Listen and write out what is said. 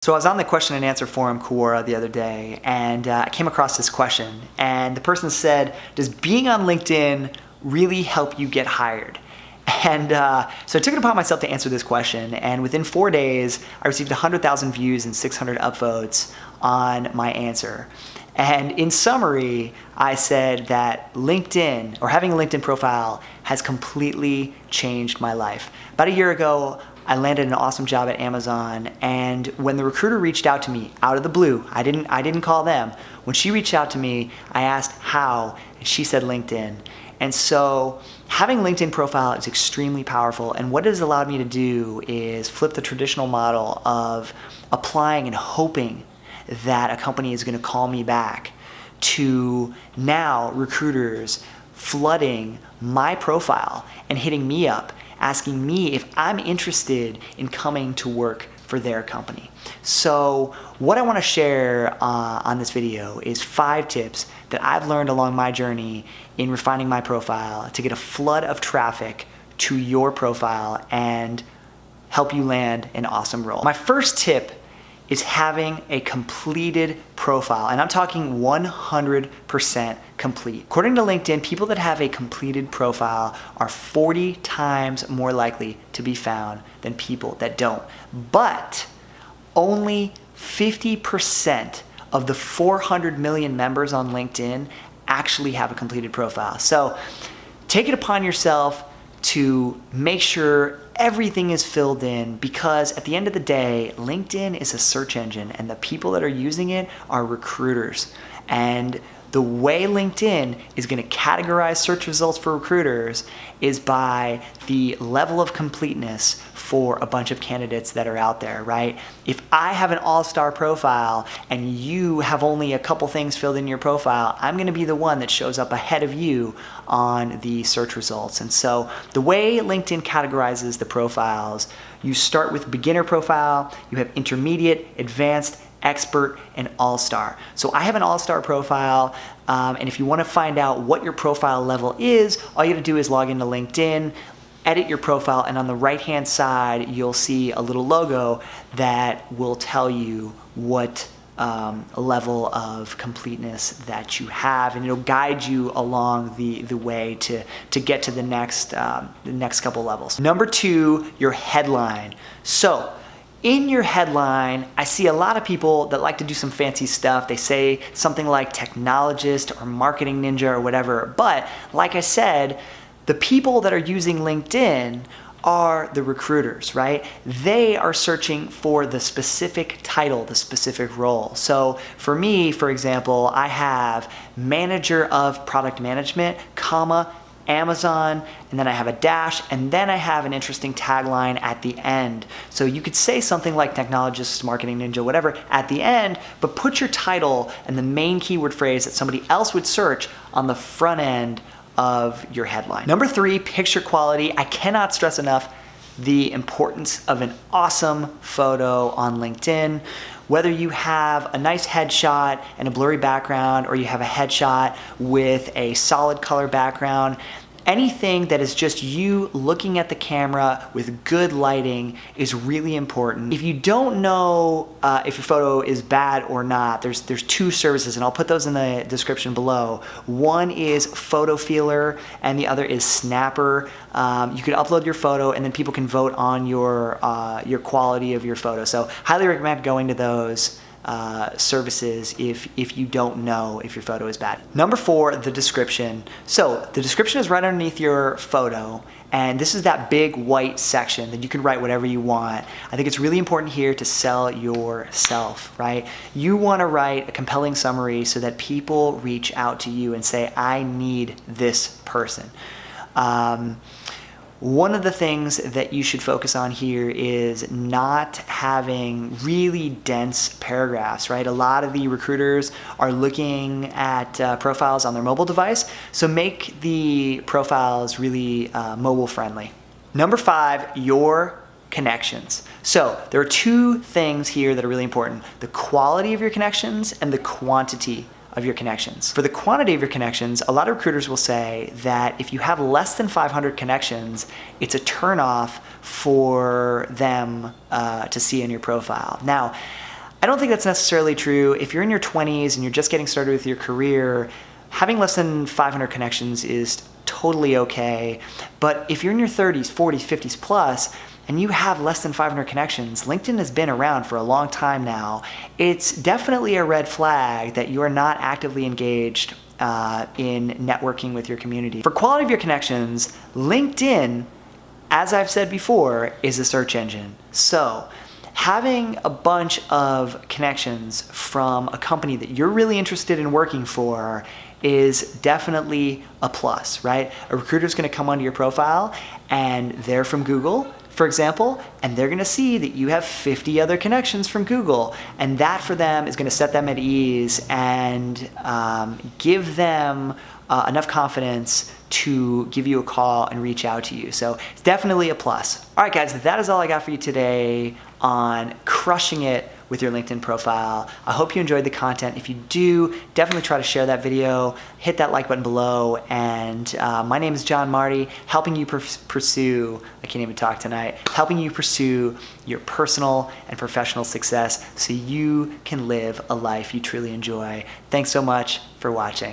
So I was on the question and answer forum Quora the other day, and I came across this question, and the person said, does being on LinkedIn really help you get hired? And so I took it upon myself to answer this question, and within 4 days, I received 100,000 views and 600 upvotes on my answer. And in summary, I said that LinkedIn, or having a LinkedIn profile, has completely changed my life. About a year ago, I landed an awesome job at Amazon, and when the recruiter reached out to me out of the blue, I didn't call them. When she reached out to me, I asked how, and she said LinkedIn. And so having a LinkedIn profile is extremely powerful, and what it has allowed me to do is flip the traditional model of applying and hoping that a company is going to call me back to now recruiters flooding my profile and hitting me up, asking me if I'm interested in coming to work for their company. So what I want to share on this video is 5 tips that I've learned along my journey in refining my profile to get a flood of traffic to your profile and help you land an awesome role. My first tip is having a completed profile, and I'm talking 100% complete. According to LinkedIn, people that have a completed profile are 40 times more likely to be found than people that don't. But only 50% of the 400 million members on LinkedIn actually have a completed profile. So take it upon yourself to make sure everything is filled in, because at the end of the day, LinkedIn is a search engine and the people that are using it are recruiters. And the way LinkedIn is going to categorize search results for recruiters is by the level of completeness for a bunch of candidates that are out there, right? If I have an all-star profile and you have only a couple things filled in your profile, I'm going to be the one that shows up ahead of you on the search results. And so the way LinkedIn categorizes the profiles, you start with beginner profile, you have intermediate, advanced, expert, and all-star. So I have an all-star profile, and if you want to find out what your profile level is, all you have to do is log into LinkedIn, edit your profile, and on the right-hand side, you'll see a little logo that will tell you what level of completeness that you have, and it'll guide you along the way to get to the next couple levels. Number 2, your headline. So in your headline, I see a lot of people that like to do some fancy stuff. They say something like technologist or marketing ninja or whatever. But like I said, the people that are using LinkedIn are the recruiters, right? They are searching for the specific title, the specific role. So for me, for example, I have manager of product management, comma, Amazon, and then I have a dash, and then I have an interesting tagline at the end. So you could say something like technologist, marketing ninja, whatever at the end, but put your title and the main keyword phrase that somebody else would search on the front end of your headline. Number 3, picture quality. I cannot stress enough the importance of an awesome photo on LinkedIn. Whether you have a nice headshot and a blurry background, or you have a headshot with a solid color background, anything that is just you looking at the camera with good lighting is really important. If you don't know if your photo is bad or not, there's 2 services, and I'll put those in the description below. One is PhotoFeeler, and the other is Snapper. You can upload your photo, and then people can vote on your quality of your photo. So highly recommend going to those services if you don't know if your photo is bad. Number 4, the description. So the description is right underneath your photo, and this is that big white section that you can write whatever you want. I think it's really important here to sell yourself, right? You want to write a compelling summary so that people reach out to you and say, I need this person. One of the things that you should focus on here is not having really dense paragraphs, right? A lot of the recruiters are looking at profiles on their mobile device, so make the profiles really mobile friendly. Number 5, your connections. So there are 2 things here that are really important: the quality of your connections and the quantity of your connections. For the quantity of your connections, a lot of recruiters will say that if you have less than 500 connections, it's a turnoff for them to see in your profile. Now, I don't think that's necessarily true. If you're in your 20s and you're just getting started with your career, having less than 500 connections is totally okay. But if you're in your 30s, 40s, 50s plus, and you have less than 500 connections, LinkedIn has been around for a long time now. It's definitely a red flag that you are not actively engaged in networking with your community. For quality of your connections, LinkedIn, as I've said before, is a search engine. So having a bunch of connections from a company that you're really interested in working for is definitely a plus, right? A recruiter's gonna come onto your profile and they're from Google, for example, and they're gonna see that you have 50 other connections from Google, and that for them is gonna set them at ease and give them enough confidence to give you a call and reach out to you. So it's definitely a plus. All right, guys, that is all I got for you today on crushing it with your LinkedIn profile. I hope you enjoyed the content. If you do, definitely try to share that video, hit that like button below, and my name is John Marty, helping you pursue, I can't even talk tonight, helping you pursue your personal and professional success so you can live a life you truly enjoy. Thanks so much for watching.